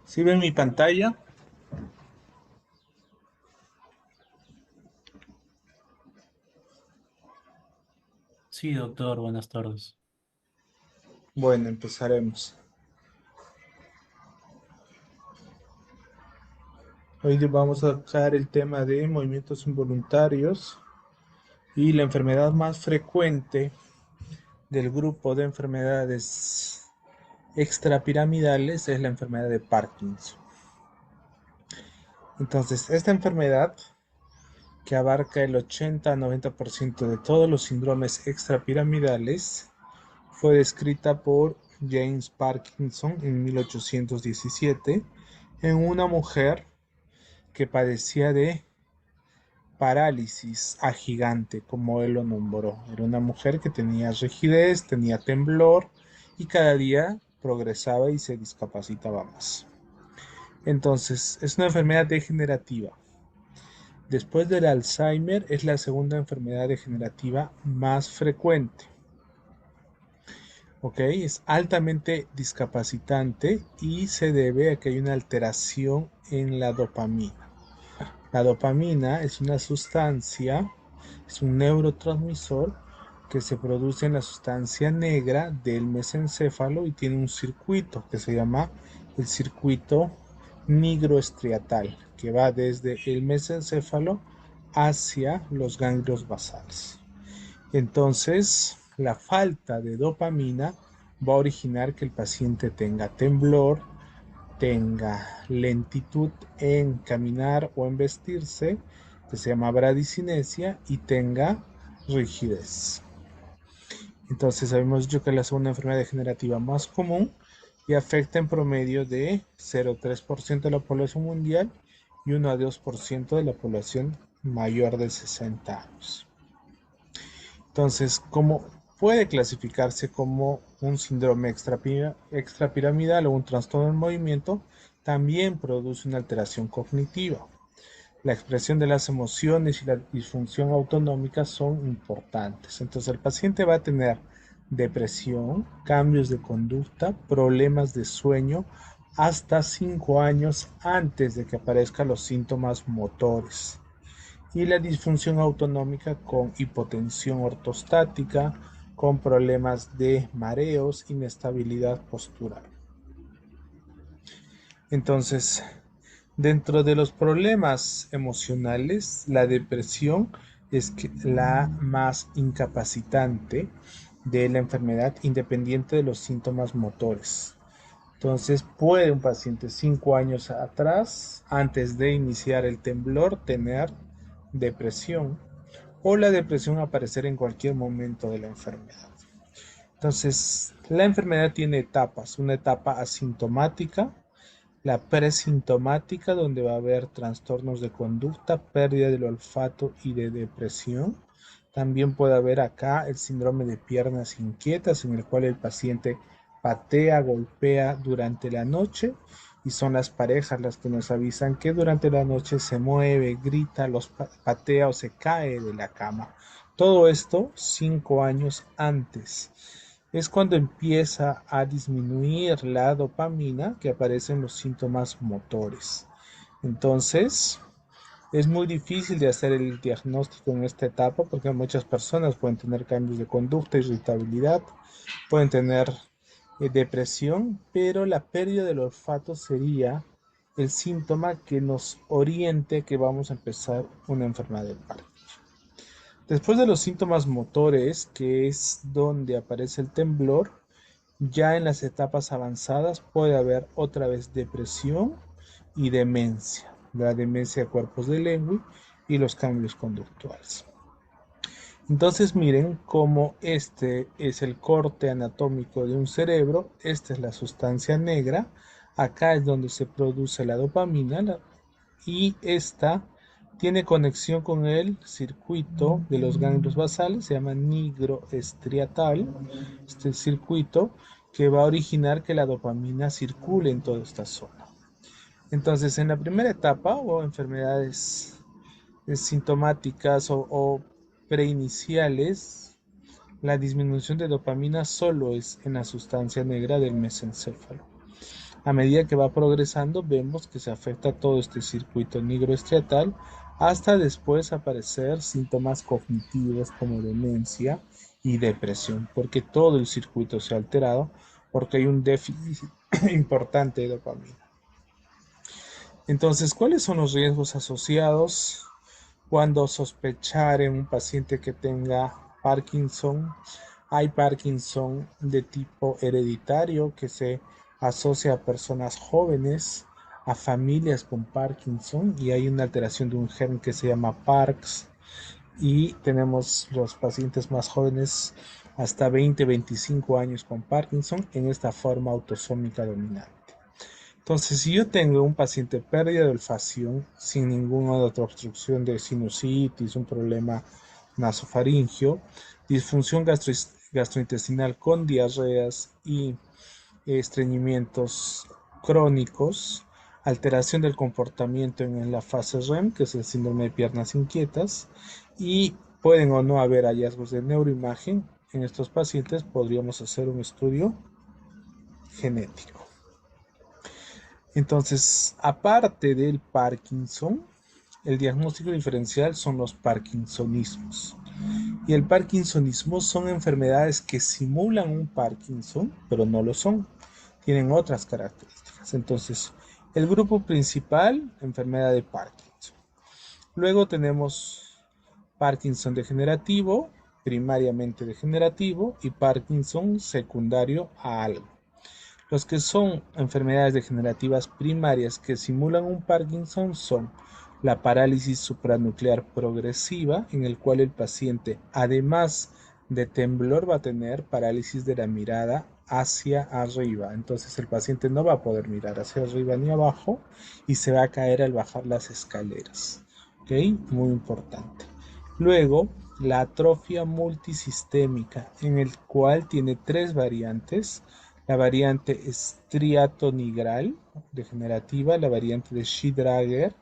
¿Sí ven mi pantalla? Sí, doctor, buenas tardes. Bueno, empezaremos. Hoy vamos a tocar el tema de movimientos involuntarios y la enfermedad más frecuente del grupo de enfermedades extrapiramidales es la enfermedad de Parkinson. Entonces, esta enfermedad, que abarca el 80 a 90% de todos los síndromes extrapiramidales, fue descrita por James Parkinson en 1817 en una mujer que padecía de parálisis agigante, como él lo nombró. Era una mujer que tenía rigidez, tenía temblor y cada día progresaba y se discapacitaba más. Entonces, es una enfermedad degenerativa. Después del Alzheimer, es la segunda enfermedad degenerativa más frecuente. ¿Ok? Es altamente discapacitante y se debe a que hay una alteración en la dopamina. La dopamina es una sustancia, es un neurotransmisor que se produce en la sustancia negra del mesencéfalo y tiene un circuito que se llama el circuito nigroestriatal, que va desde el mesencéfalo hacia los ganglios basales. Entonces, la falta de dopamina va a originar que el paciente tenga temblor, tenga lentitud en caminar o en vestirse, que se llama bradicinesia, y tenga rigidez. Entonces, habíamos dicho que es la segunda enfermedad degenerativa más común y afecta en promedio de 0,3% de la población mundial y 1 a 2% de la población mayor de 60 años. Entonces, como puede clasificarse como un síndrome extrapiramidal o un trastorno del movimiento, también produce una alteración cognitiva. La expresión de las emociones y la disfunción autonómica son importantes. Entonces, el paciente va a tener depresión, cambios de conducta, problemas de sueño hasta 5 años antes de que aparezcan los síntomas motores y la disfunción autonómica con hipotensión ortostática, con problemas de mareos, inestabilidad postural. Entonces, dentro de los problemas emocionales, la depresión es la más incapacitante de la enfermedad, independiente de los síntomas motores. Entonces, puede un paciente 5 años atrás, antes de iniciar el temblor, tener depresión o la depresión aparecer en cualquier momento de la enfermedad. Entonces, la enfermedad tiene etapas, una etapa asintomática, la presintomática, donde va a haber trastornos de conducta, pérdida del olfato y de depresión. También puede haber acá el síndrome de piernas inquietas, en el cual el paciente patea, golpea durante la noche y son las parejas las que nos avisan que durante la noche se mueve, grita, los patea o se cae de la cama. Todo esto 5 años antes. Es cuando empieza a disminuir la dopamina que aparecen los síntomas motores. Entonces, es muy difícil de hacer el diagnóstico en esta etapa porque muchas personas pueden tener cambios de conducta, irritabilidad, pueden tener depresión, pero la pérdida del olfato sería el síntoma que nos oriente que vamos a empezar una enfermedad del Parkinson. Después de los síntomas motores, que es donde aparece el temblor, ya en las etapas avanzadas puede haber otra vez depresión y demencia, la demencia de cuerpos de Lewy y los cambios conductuales. Entonces miren cómo este es el corte anatómico de un cerebro, esta es la sustancia negra, acá es donde se produce la dopamina y esta tiene conexión con el circuito de los ganglios basales, se llama nigroestriatal, este circuito que va a originar que la dopamina circule en toda esta zona. Entonces, en la primera etapa o enfermedades sintomáticas o preiniciales, la disminución de dopamina solo es en la sustancia negra del mesencéfalo. A medida que va progresando, vemos que se afecta todo este circuito nigroestriatal hasta después aparecer síntomas cognitivos como demencia y depresión, porque todo el circuito se ha alterado porque hay un déficit importante de dopamina. Entonces, ¿cuáles son los riesgos asociados cuando sospechar en un paciente que tenga Parkinson? Hay Parkinson de tipo hereditario que se asocia a personas jóvenes, a familias con Parkinson, y hay una alteración de un gen que se llama PARX, y tenemos los pacientes más jóvenes hasta 20-25 años con Parkinson en esta forma autosómica dominante. Entonces, si yo tengo un paciente pérdida de olfacción sin ninguna otra obstrucción de sinusitis, un problema nasofaringio, disfunción gastrointestinal con diarreas y estreñimientos crónicos, alteración del comportamiento en la fase REM, que es el síndrome de piernas inquietas, y pueden o no haber hallazgos de neuroimagen. En estos pacientes podríamos hacer un estudio genético. Entonces, aparte del Parkinson, el diagnóstico diferencial son los parkinsonismos. Y el parkinsonismo son enfermedades que simulan un Parkinson, pero no lo son. Tienen otras características. Entonces, el grupo principal, enfermedad de Parkinson. Luego tenemos Parkinson degenerativo, primariamente degenerativo, y Parkinson secundario a algo. Los que son enfermedades degenerativas primarias que simulan un Parkinson son la parálisis supranuclear progresiva, en el cual el paciente, además de temblor, va a tener parálisis de la mirada hacia arriba. Entonces el paciente no va a poder mirar hacia arriba ni abajo y se va a caer al bajar las escaleras. ¿Ok? Muy importante. Luego, la atrofia multisistémica, en el cual tiene tres variantes: la variante estriatonigral degenerativa, la variante de Schidrager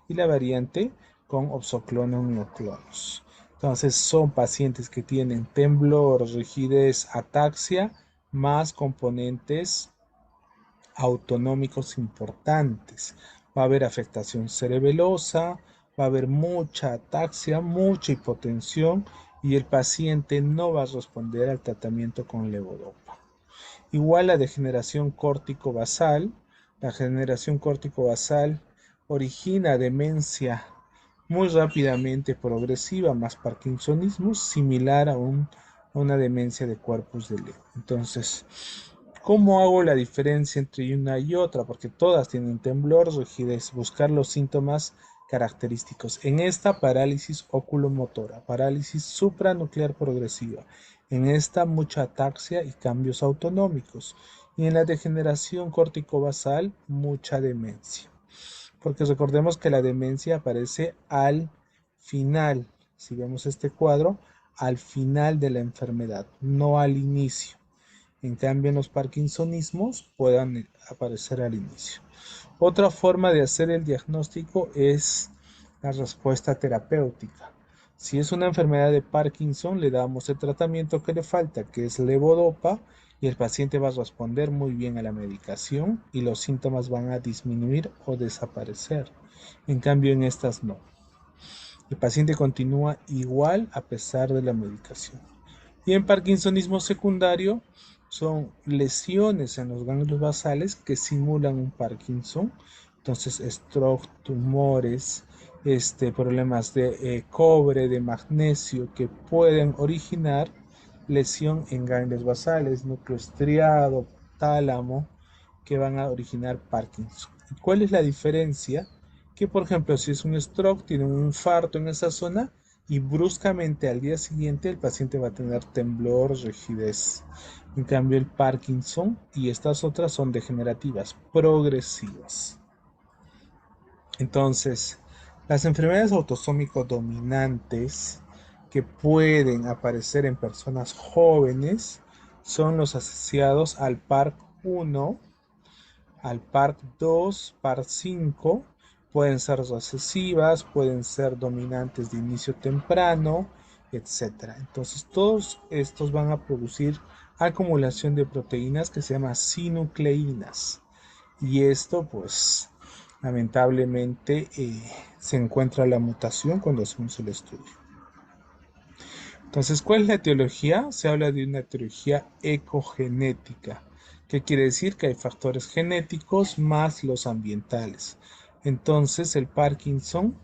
y la variante con oxoclonos mioclonos. Entonces son pacientes que tienen temblor, rigidez, ataxia, más componentes autonómicos importantes. Va a haber afectación cerebelosa, va a haber mucha ataxia, mucha hipotensión, y el paciente no va a responder al tratamiento con levodopa. Igual la degeneración córtico-basal. La degeneración córtico-basal origina demencia muy rápidamente progresiva, más parkinsonismo, similar a una demencia de corpus de Lewy. Entonces, ¿cómo hago la diferencia entre una y otra? Porque todas tienen temblor, rigidez. Buscar los síntomas característicos. En esta, parálisis oculomotora, parálisis supranuclear progresiva. En esta, mucha ataxia y cambios autonómicos. Y en la degeneración córtico-basal, mucha demencia. Porque recordemos que la demencia aparece al final. Si vemos este cuadro, al final de la enfermedad, no al inicio. En cambio, en los parkinsonismos puedan aparecer al inicio. Otra forma de hacer el diagnóstico es la respuesta terapéutica. Si es una enfermedad de Parkinson, le damos el tratamiento que le falta, que es levodopa, y el paciente va a responder muy bien a la medicación y los síntomas van a disminuir o desaparecer. En cambio, en estas no. El paciente continúa igual a pesar de la medicación. Y en parkinsonismo secundario son lesiones en los ganglios basales que simulan un Parkinson. Entonces, stroke, tumores, problemas de cobre, de magnesio, que pueden originar lesión en ganglios basales, núcleo estriado, tálamo, que van a originar Parkinson. ¿Y cuál es la diferencia? Que, por ejemplo, si es un stroke, tiene un infarto en esa zona, y bruscamente al día siguiente el paciente va a tener temblor, rigidez. En cambio, el Parkinson y estas otras son degenerativas, progresivas. Entonces, las enfermedades autosómicos dominantes que pueden aparecer en personas jóvenes son los asociados al PARC1, al PARC2, PARC5. Pueden ser recesivas, pueden ser dominantes de inicio temprano, etcétera. Entonces, todos estos van a producir acumulación de proteínas que se llaman sinucleínas. Y esto, pues, lamentablemente se encuentra la mutación cuando hacemos el estudio. Entonces, ¿cuál es la etiología? Se habla de una etiología ecogenética. ¿Qué quiere decir? Que hay factores genéticos más los ambientales. Entonces, el Parkinson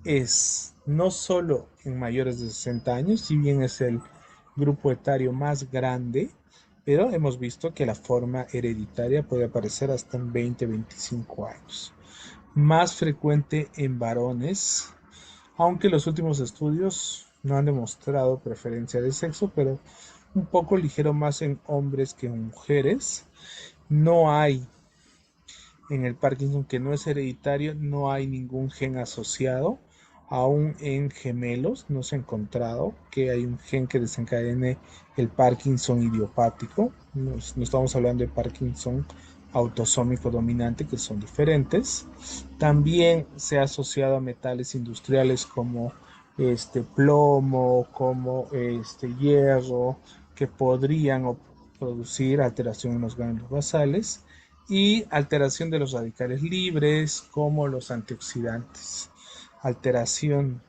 es no solo en mayores de 60 años, si bien es el grupo etario más grande, pero hemos visto que la forma hereditaria puede aparecer hasta en 20-25 años. Más frecuente en varones, aunque los últimos estudios no han demostrado preferencia de sexo, pero un poco ligero más en hombres que en mujeres. No hay en el Parkinson, que no es hereditario, no hay ningún gen asociado. Aún en gemelos no se ha encontrado que hay un gen que desencadene el Parkinson idiopático. No estamos hablando de Parkinson autosómico dominante, que son diferentes. También se ha asociado a metales industriales como plomo, como hierro, que podrían producir alteración en los ganglios basales y alteración de los radicales libres como los antioxidantes. Alteración,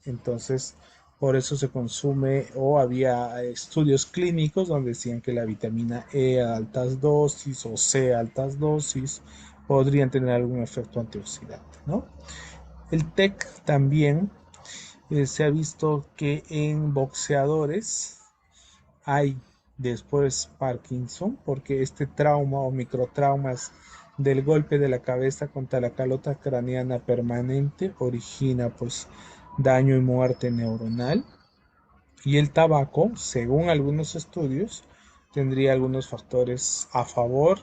entonces, por eso se consume o había estudios clínicos donde decían que la vitamina E a altas dosis o C a altas dosis podrían tener algún efecto antioxidante, ¿no? El TEC también se ha visto que en boxeadores hay después Parkinson, porque este trauma o microtraumas del golpe de la cabeza contra la calota craneana permanente origina pues daño y muerte neuronal. Y el tabaco, según algunos estudios, tendría algunos factores a favor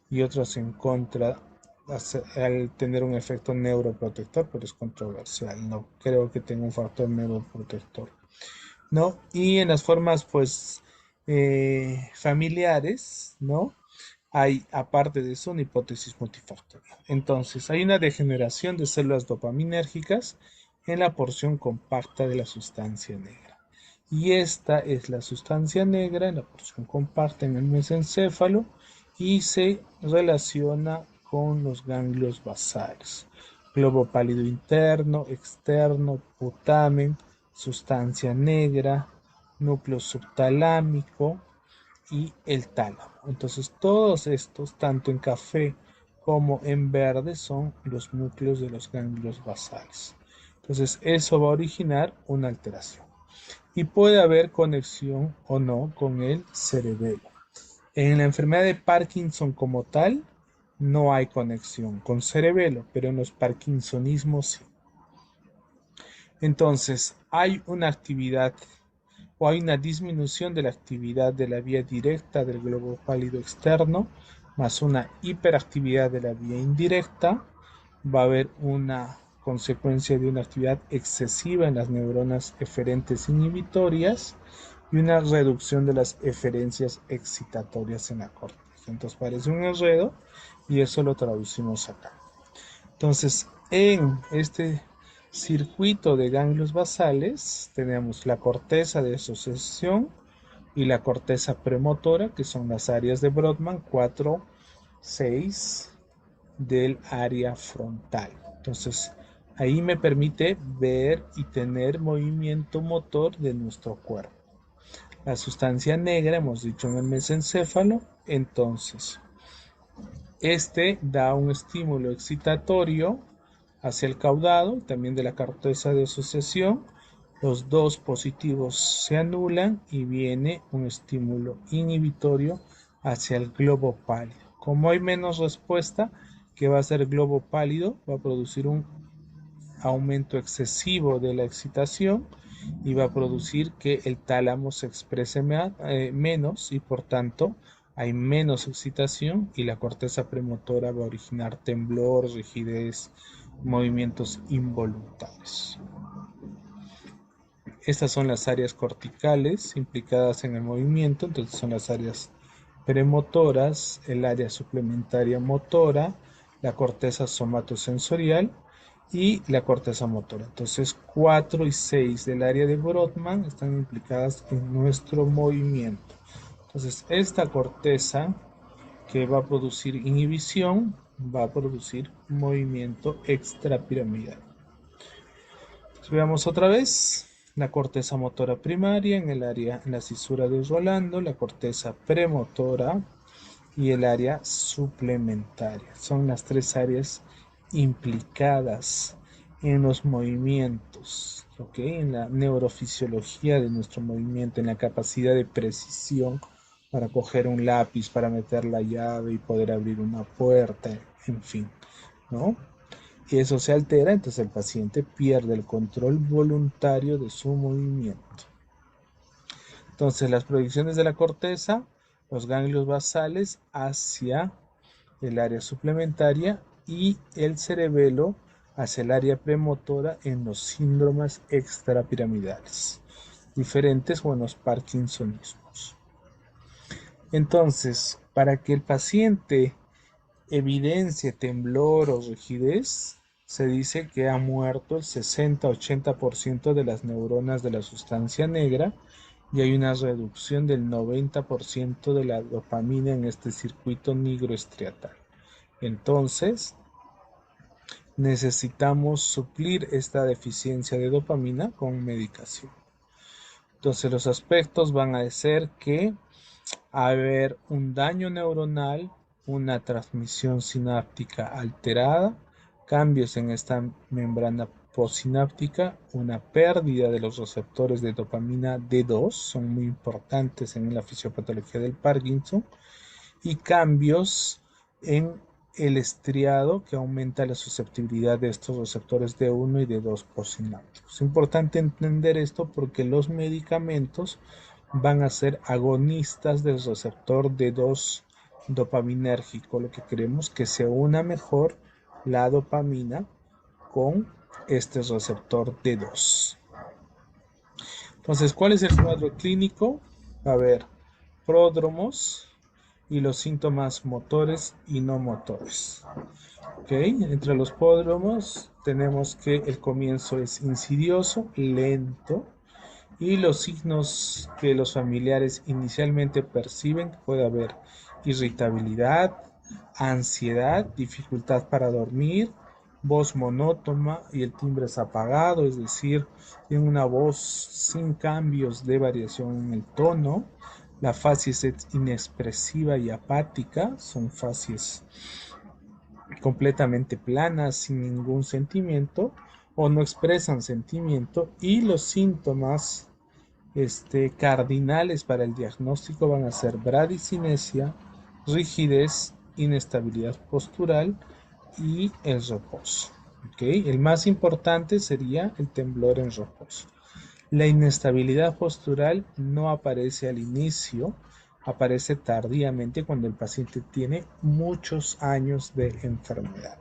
y otros en contra al tener un efecto neuroprotector, pero es controversial. No creo que tenga un factor neuroprotector. ¿No? Y en las formas, pues, familiares, ¿no? Hay, aparte de eso, una hipótesis multifactorial. Entonces, hay una degeneración de células dopaminérgicas en la porción compacta de la sustancia negra. Y esta es la sustancia negra en la porción compacta en el mesencéfalo y se relaciona con los ganglios basales. Globo pálido interno, externo, putamen, sustancia negra, núcleo subtalámico y el tálamo. Entonces todos estos, tanto en café como en verde, son los núcleos de los ganglios basales. Entonces eso va a originar una alteración. Y puede haber conexión o no con el cerebelo. En la enfermedad de Parkinson como tal, no hay conexión con cerebelo, pero en los parkinsonismos sí. Entonces, hay una actividad o hay una disminución de la actividad de la vía directa del globo pálido externo, más una hiperactividad de la vía indirecta. Va a haber una consecuencia de una actividad excesiva en las neuronas eferentes inhibitorias y una reducción de las eferencias excitatorias en la corteza. Entonces parece un enredo y eso lo traducimos acá. Entonces, en este circuito de ganglios basales tenemos la corteza de asociación y la corteza premotora, que son las áreas de Brodmann 4, 6 del área frontal. Entonces, ahí me permite ver y tener movimiento motor de nuestro cuerpo. La sustancia negra, hemos dicho en el mesencéfalo, entonces este da un estímulo excitatorio hacia el caudado, también de la corteza de asociación. Los dos positivos se anulan y viene un estímulo inhibitorio hacia el globo pálido. Como hay menos respuesta, ¿qué va a hacer el globo pálido? Va a producir un aumento excesivo de la excitación y va a producir que el tálamo se exprese menos y por tanto hay menos excitación y la corteza premotora va a originar temblor, rigidez, movimientos involuntarios. Estas son las áreas corticales implicadas en el movimiento, entonces son las áreas premotoras, el área suplementaria motora, la corteza somatosensorial y la corteza motora. Entonces 4 y 6 del área de Brodmann están implicadas en nuestro movimiento. Entonces esta corteza que va a producir inhibición va a producir movimiento extrapiramidal. Veamos otra vez la corteza motora primaria en el área, en la cisura de Rolando, la corteza premotora y el área suplementaria. Son las tres áreas implicadas en los movimientos, ¿ok? En la neurofisiología de nuestro movimiento, en la capacidad de precisión para coger un lápiz, para meter la llave y poder abrir una puerta, en fin, ¿no? Y eso se altera, entonces el paciente pierde el control voluntario de su movimiento. Entonces las proyecciones de la corteza, los ganglios basales hacia el área suplementaria y el cerebelo hacia el área premotora en los síndromes extrapiramidales, diferentes o en los parkinsonismos. Entonces, para que el paciente evidencie temblor o rigidez, se dice que ha muerto el 60-80% de las neuronas de la sustancia negra y hay una reducción del 90% de la dopamina en este circuito nigroestriatal. Entonces, necesitamos suplir esta deficiencia de dopamina con medicación. Entonces, los aspectos van a ser que haber un daño neuronal, una transmisión sináptica alterada, cambios en esta membrana postsináptica, una pérdida de los receptores de dopamina D2, son muy importantes en la fisiopatología del Parkinson, y cambios en el estriado que aumenta la susceptibilidad de estos receptores D1 y D2 postsinápticos. Es importante entender esto porque los medicamentos van a ser agonistas del receptor D2 dopaminérgico. Lo que queremos que se una mejor la dopamina con este receptor D2. Entonces, ¿cuál es el cuadro clínico? A ver, pródromos y los síntomas motores y no motores. ¿Ok? Entre los pródromos tenemos que el comienzo es insidioso, lento, y los signos que los familiares inicialmente perciben, puede haber irritabilidad, ansiedad, dificultad para dormir, voz monótona y el timbre es apagado, es decir, tiene una voz sin cambios de variación en el tono. La facies es inexpresiva y apática, son facies completamente planas, sin ningún sentimiento o no expresan sentimiento, y los síntomas cardinales para el diagnóstico van a ser bradicinesia, rigidez, inestabilidad postural y el reposo. ¿Okay? El más importante sería el temblor en reposo. La inestabilidad postural no aparece al inicio, aparece tardíamente cuando el paciente tiene muchos años de enfermedad.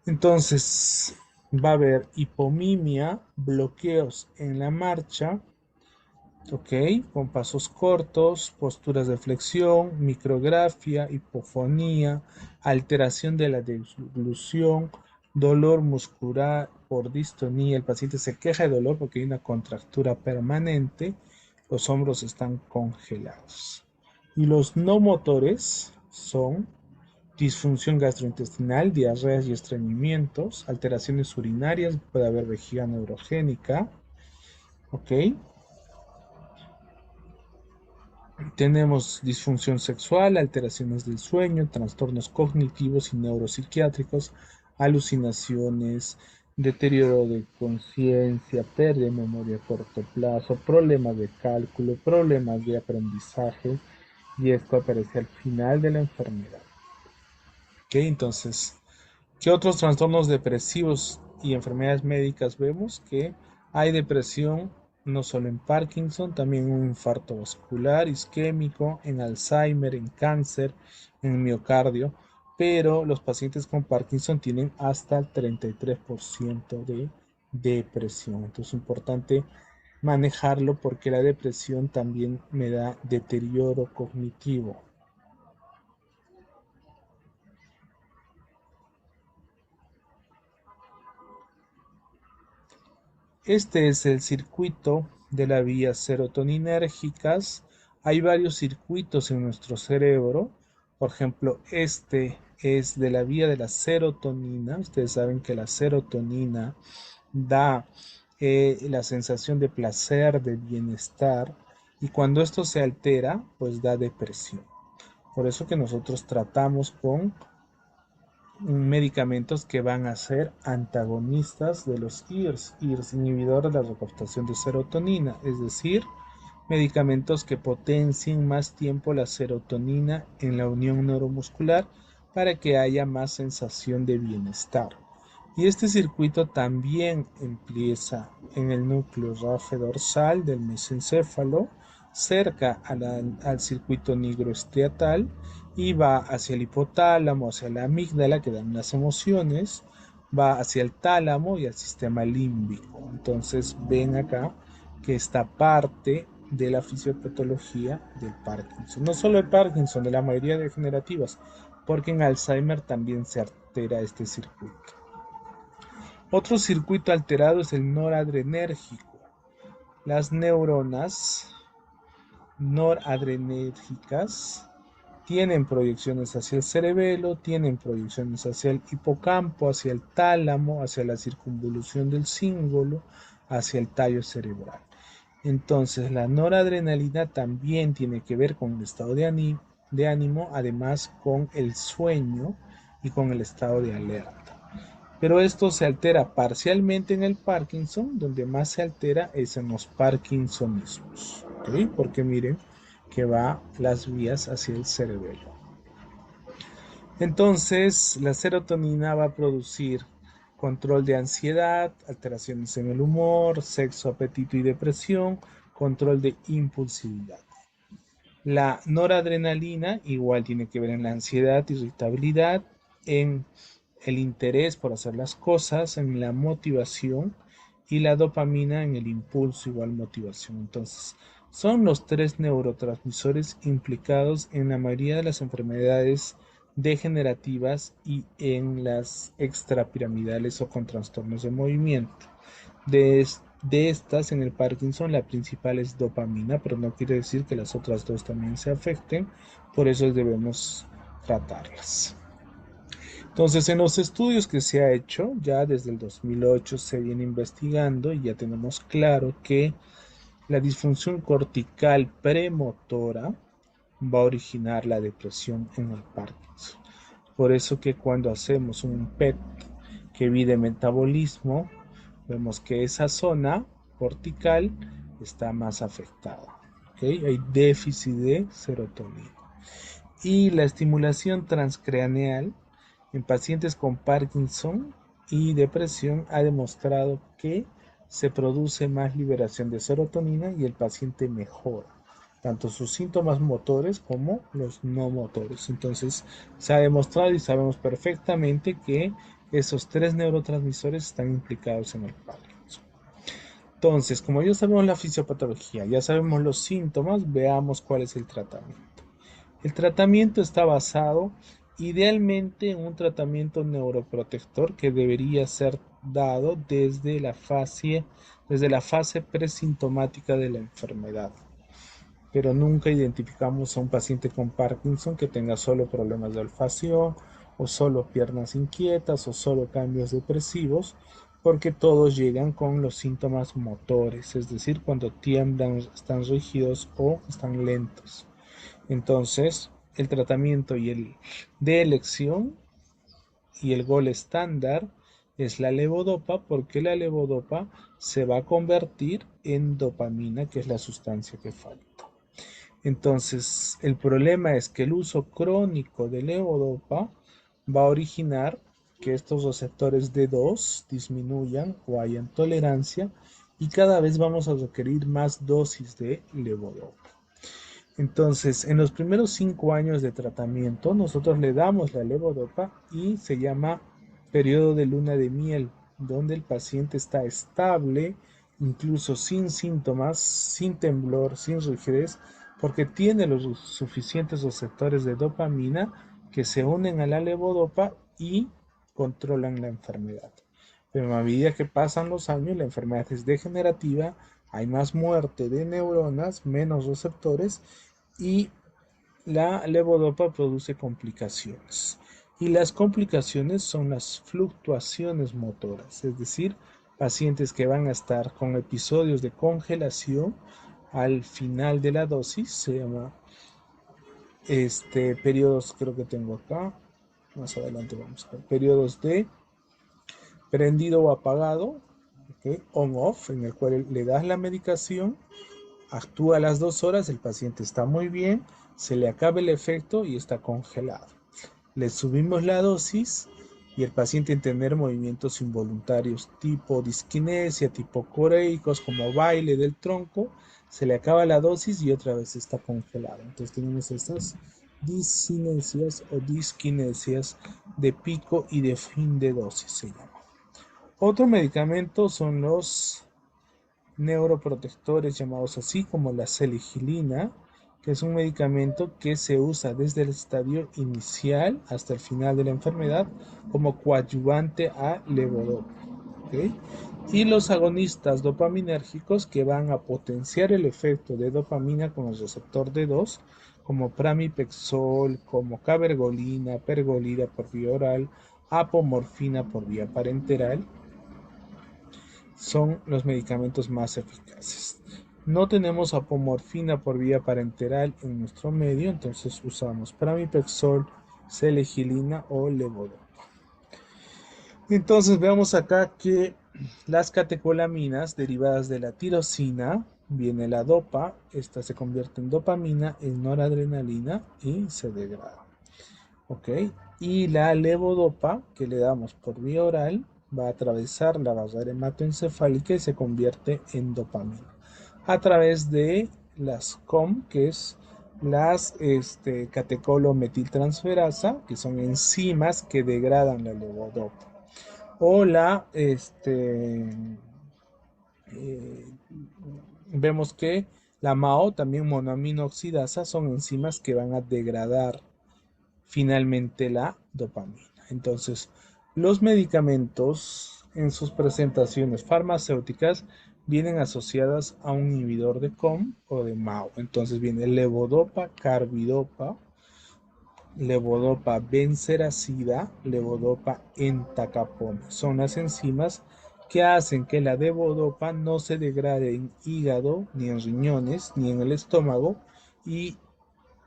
Entonces, va a haber hipomimia, bloqueos en la marcha, ok, con pasos cortos, posturas de flexión, micrografia, hipofonía, alteración de la deglución, dolor muscular por distonía. El paciente se queja de dolor porque hay una contractura permanente, los hombros están congelados. Y los no motores son disfunción gastrointestinal, diarreas y estreñimientos, alteraciones urinarias, puede haber vejiga neurogénica, ok. Tenemos disfunción sexual, alteraciones del sueño, trastornos cognitivos y neuropsiquiátricos, alucinaciones, deterioro de conciencia, pérdida de memoria a corto plazo, problemas de cálculo, problemas de aprendizaje, y esto aparece al final de la enfermedad. ¿Ok? Entonces, ¿qué otros trastornos depresivos y enfermedades médicas vemos? Que hay depresión no solo en Parkinson, también un infarto vascular, isquémico, en Alzheimer, en cáncer, en miocardio, pero los pacientes con Parkinson tienen hasta el 33% de depresión. Entonces es importante manejarlo porque la depresión también me da deterioro cognitivo. Este es el circuito de las vías serotoninérgicas. Hay varios circuitos en nuestro cerebro. Por ejemplo, este es de la vía de la serotonina. Ustedes saben que la serotonina da la sensación de placer, de bienestar, y cuando esto se altera, pues da depresión. Por eso que nosotros tratamos con medicamentos que van a ser antagonistas de los ERS, inhibidores de la recaptación de serotonina, es decir, medicamentos que potencien más tiempo la serotonina en la unión neuromuscular para que haya más sensación de bienestar. Y este circuito también empieza en el núcleo dorsal del mesencéfalo, cerca al circuito nigroestriatal, y va hacia el hipotálamo, hacia la amígdala que dan las emociones, va hacia el tálamo y al sistema límbico. Entonces ven acá que esta parte de la fisiopatología del Parkinson. No solo el Parkinson, de la mayoría de degenerativas, porque en Alzheimer también se altera este circuito. Otro circuito alterado es el noradrenérgico. Las neuronas noradrenérgicas tienen proyecciones hacia el cerebelo, tienen proyecciones hacia el hipocampo, hacia el tálamo, hacia la circunvolución del cíngulo, hacia el tallo cerebral. Entonces, la noradrenalina también tiene que ver con el estado de ánimo, además con el sueño y con el estado de alerta. Pero esto se altera parcialmente en el Parkinson, donde más se altera es en los parkinsonismos, ¿ok? Porque miren que va las vías hacia el cerebelo. Entonces, la serotonina va a producir control de ansiedad, alteraciones en el humor, sexo, apetito y depresión, control de impulsividad. La noradrenalina igual tiene que ver en la ansiedad, irritabilidad, en el interés por hacer las cosas, en la motivación, y la dopamina en el impulso, igual motivación. Entonces, son los tres neurotransmisores implicados en la mayoría de las enfermedades degenerativas y en las extrapiramidales o con trastornos de movimiento. De estas, en el Parkinson, la principal es dopamina, pero no quiere decir que las otras dos también se afecten, por eso debemos tratarlas. Entonces, en los estudios que se ha hecho, ya desde el 2008 se viene investigando y ya tenemos claro que la disfunción cortical premotora va a originar la depresión en el Parkinson. Por eso que cuando hacemos un PET que mide metabolismo, vemos que esa zona cortical está más afectada. ¿Okay? Hay déficit de serotonina. Y la estimulación transcraneal en pacientes con Parkinson y depresión ha demostrado que se produce más liberación de serotonina y el paciente mejora tanto sus síntomas motores como los no motores. Entonces, se ha demostrado y sabemos perfectamente que esos tres neurotransmisores están implicados en el Parkinson. Entonces, como ya sabemos la fisiopatología, ya sabemos los síntomas, veamos cuál es el tratamiento. El tratamiento está basado idealmente en un tratamiento neuroprotector que debería ser dado desde la fase presintomática de la enfermedad. Pero nunca identificamos a un paciente con Parkinson que tenga solo problemas de olfacción o solo piernas inquietas o solo cambios depresivos, porque todos llegan con los síntomas motores, es decir, cuando tiemblan, están rígidos o están lentos. Entonces, el tratamiento de elección y el gol estándar es la levodopa, porque la levodopa se va a convertir en dopamina, que es la sustancia que falta. Entonces, el problema es que el uso crónico de levodopa va a originar que estos receptores D2 disminuyan o hayan tolerancia y cada vez vamos a requerir más dosis de levodopa. Entonces, en los primeros 5 años de tratamiento, nosotros le damos la levodopa y se llama periodo de luna de miel, donde el paciente está estable, incluso sin síntomas, sin temblor, sin rigidez, porque tiene los suficientes receptores de dopamina que se unen a la levodopa y controlan la enfermedad. Pero a medida que pasan los años, la enfermedad es degenerativa, hay más muerte de neuronas, menos receptores y la levodopa produce complicaciones. Y las complicaciones son las fluctuaciones motoras, es decir, pacientes que van a estar con episodios de congelación al final de la dosis, se llama periodos, creo que tengo acá, más adelante vamos a ver, periodos de prendido o apagado, ¿ok? On-off, en el cual le das la medicación, actúa a las 2 horas, el paciente está muy bien, se le acaba el efecto y está congelado. Le subimos la dosis y el paciente en tener movimientos involuntarios tipo disquinesia, tipo coreicos, como baile del tronco, se le acaba la dosis y otra vez está congelado. Entonces tenemos estas discinesias o disquinesias de pico y de fin de dosis, se llama. Otro medicamento son los neuroprotectores llamados así como la seligilina, que es un medicamento que se usa desde el estadio inicial hasta el final de la enfermedad como coadyuvante a levodopa. ¿Ok? Y los agonistas dopaminérgicos que van a potenciar el efecto de dopamina con el receptor D2, como pramipexol, como cabergolina, pergolida por vía oral, apomorfina por vía parenteral, son los medicamentos más eficaces. No tenemos apomorfina por vía parenteral en nuestro medio, entonces usamos pramipexol, seligilina o levodopa. Entonces veamos acá que las catecolaminas derivadas de la tirosina, viene la dopa, esta se convierte en dopamina, en noradrenalina y se degrada. ¿Ok? Y la levodopa que le damos por vía oral va a atravesar la barrera hematoencefálica y se convierte en dopamina a través de las COM, que es las catecolometiltransferasa, que son enzimas que degradan la levodopa. O eh, vemos que la MAO, también monoamino oxidasa, son enzimas que van a degradar finalmente la dopamina. Entonces, los medicamentos en sus presentaciones farmacéuticas vienen asociadas a un inhibidor de COM o de MAO. Entonces viene levodopa, carbidopa, levodopa benseracida, levodopa entacapone. Son las enzimas que hacen que la levodopa no se degrade en hígado, ni en riñones, ni en el estómago y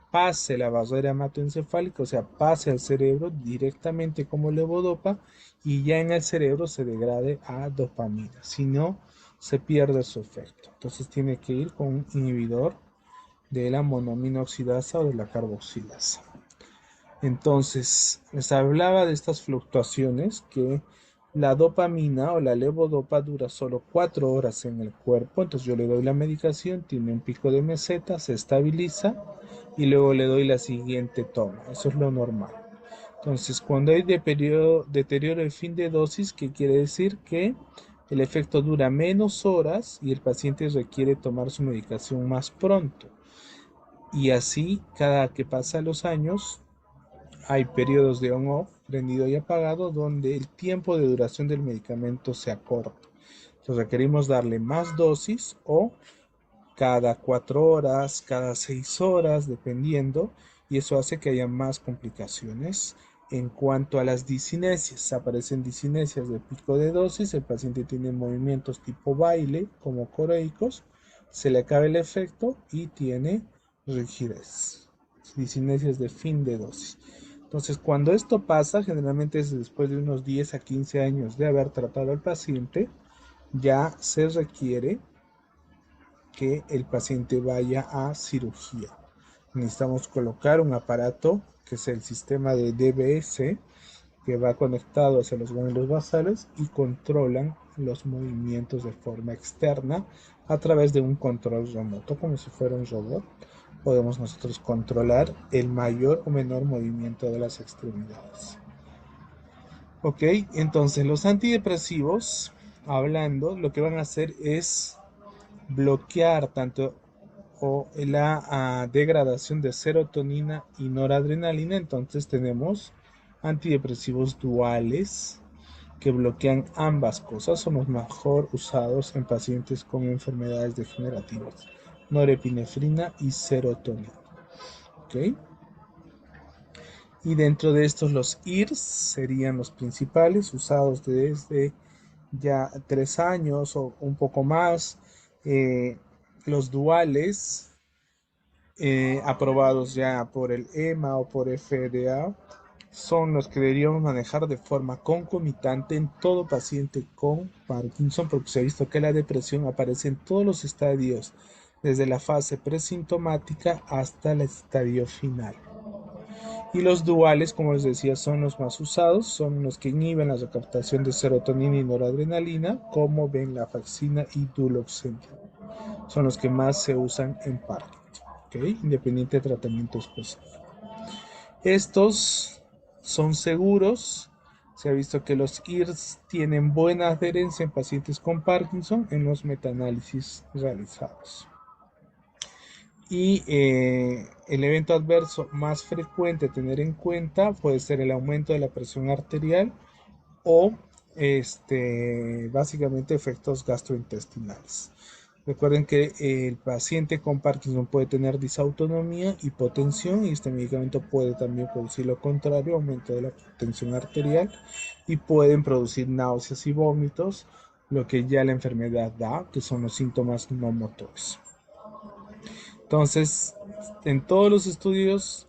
pase la barrera hematoencefálica, o sea, pase al cerebro directamente como levodopa y ya en el cerebro se degrade a dopamina. Si no, se pierde su efecto. Entonces tiene que ir con un inhibidor de la monoamina oxidasa o de la carboxilasa. Entonces, les hablaba de estas fluctuaciones que la dopamina o la levodopa dura solo 4 horas en el cuerpo. Entonces yo le doy la medicación, tiene un pico de meseta, se estabiliza y luego le doy la siguiente toma. Eso es lo normal. Entonces, cuando hay deterioro de fin de dosis, ¿qué quiere decir? Que el efecto dura menos horas y el paciente requiere tomar su medicación más pronto. Y así, cada que pasan los años, hay periodos de on-off, prendido y apagado, donde el tiempo de duración del medicamento se acorta. Entonces requerimos darle más dosis o cada 4 horas, cada 6 horas, dependiendo, y eso hace que haya más complicaciones. En cuanto a las discinesias, aparecen discinesias de pico de dosis, el paciente tiene movimientos tipo baile, como coreicos, se le acaba el efecto y tiene rigidez. Discinesias de fin de dosis. Entonces, cuando esto pasa, generalmente es después de unos 10 a 15 años de haber tratado al paciente, ya se requiere que el paciente vaya a cirugía. Necesitamos colocar un aparato que es el sistema de DBS que va conectado hacia los ganglios basales y controlan los movimientos de forma externa a través de un control remoto, como si fuera un robot. Podemos nosotros controlar el mayor o menor movimiento de las extremidades. Ok, entonces los antidepresivos, hablando, lo que van a hacer es bloquear tanto o la degradación de serotonina y noradrenalina. Entonces tenemos antidepresivos duales que bloquean ambas cosas. Son los mejor usados en pacientes con enfermedades degenerativas, norepinefrina y serotonina. ¿Ok? Y dentro de estos los IRS serían los principales, usados desde ya 3 años o un poco más. Los duales, aprobados ya por el EMA o por FDA, son los que deberíamos manejar de forma concomitante en todo paciente con Parkinson, porque se ha visto que la depresión aparece en todos los estadios, desde la fase presintomática hasta el estadio final. Y los duales, como les decía, son los más usados, son los que inhiben la recaptación de serotonina y noradrenalina, como venlafaxina y duloxetina. Son los que más se usan en Parkinson, ¿ok? Independiente de tratamiento específico. Estos son seguros. Se ha visto que los IRS tienen buena adherencia en pacientes con Parkinson en los metaanálisis realizados. Y el evento adverso más frecuente a tener en cuenta puede ser el aumento de la presión arterial o básicamente efectos gastrointestinales. Recuerden que el paciente con Parkinson puede tener disautonomía, hipotensión, y este medicamento puede también producir lo contrario, aumento de la tensión arterial, y pueden producir náuseas y vómitos, lo que ya la enfermedad da, que son los síntomas no motores. Entonces, en todos los estudios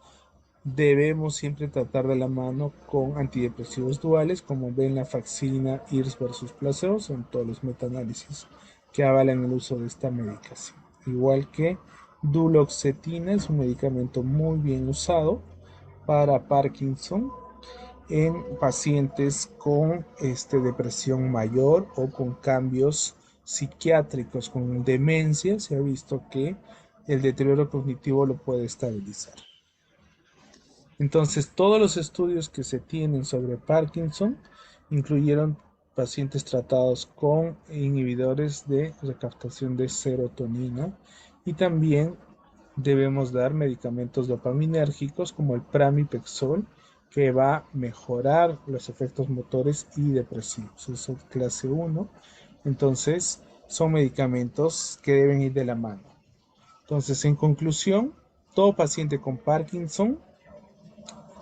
debemos siempre tratar de la mano con antidepresivos duales como venlafaxina, IRS versus placebo, son todos los metaanálisis que avalan el uso de esta medicación. Igual que duloxetina es un medicamento muy bien usado para Parkinson en pacientes con depresión mayor o con cambios psiquiátricos, con demencia. Se ha visto que el deterioro cognitivo lo puede estabilizar. Entonces, todos los estudios que se tienen sobre Parkinson incluyeron pacientes tratados con inhibidores de recaptación de serotonina, y también debemos dar medicamentos dopaminérgicos como el pramipexol, que va a mejorar los efectos motores y depresivos. Es clase 1. Entonces, son medicamentos que deben ir de la mano. Entonces, en conclusión, todo paciente con Parkinson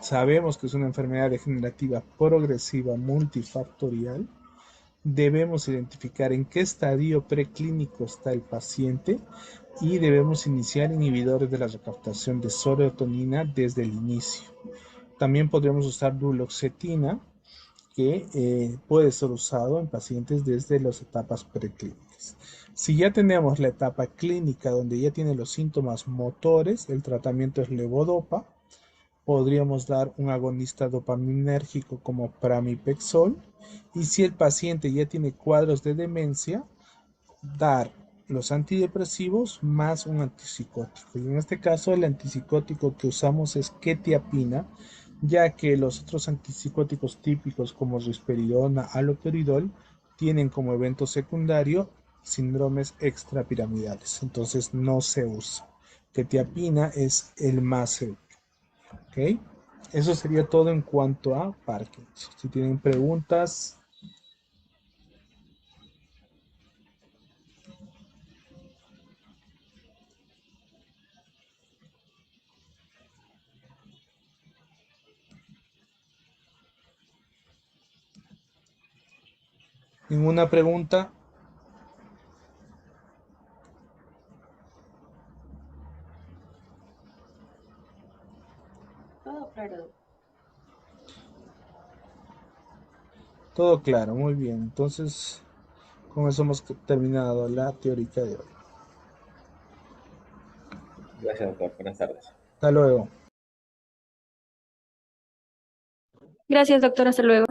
sabemos que es una enfermedad degenerativa progresiva multifactorial. Debemos identificar en qué estadio preclínico está el paciente y debemos iniciar inhibidores de la recaptación de serotonina desde el inicio. También podríamos usar duloxetina, que puede ser usado en pacientes desde las etapas preclínicas. Si ya tenemos la etapa clínica donde ya tiene los síntomas motores, el tratamiento es levodopa. Podríamos dar un agonista dopaminérgico como pramipexol, y si el paciente ya tiene cuadros de demencia, dar los antidepresivos más un antipsicótico. Y en este caso el antipsicótico que usamos es quetiapina, ya que los otros antipsicóticos típicos como risperidona, haloperidol tienen como evento secundario síndromes extrapiramidales, entonces no se usa. Quetiapina es el más seguro. ¿Ok? Eso sería todo en cuanto a Parkinson. Si tienen preguntas, ninguna pregunta. Todo claro. Todo claro, muy bien. Entonces, con eso hemos terminado la teórica de hoy. Gracias, doctor. Buenas tardes. Hasta luego. Gracias, doctor. Hasta luego.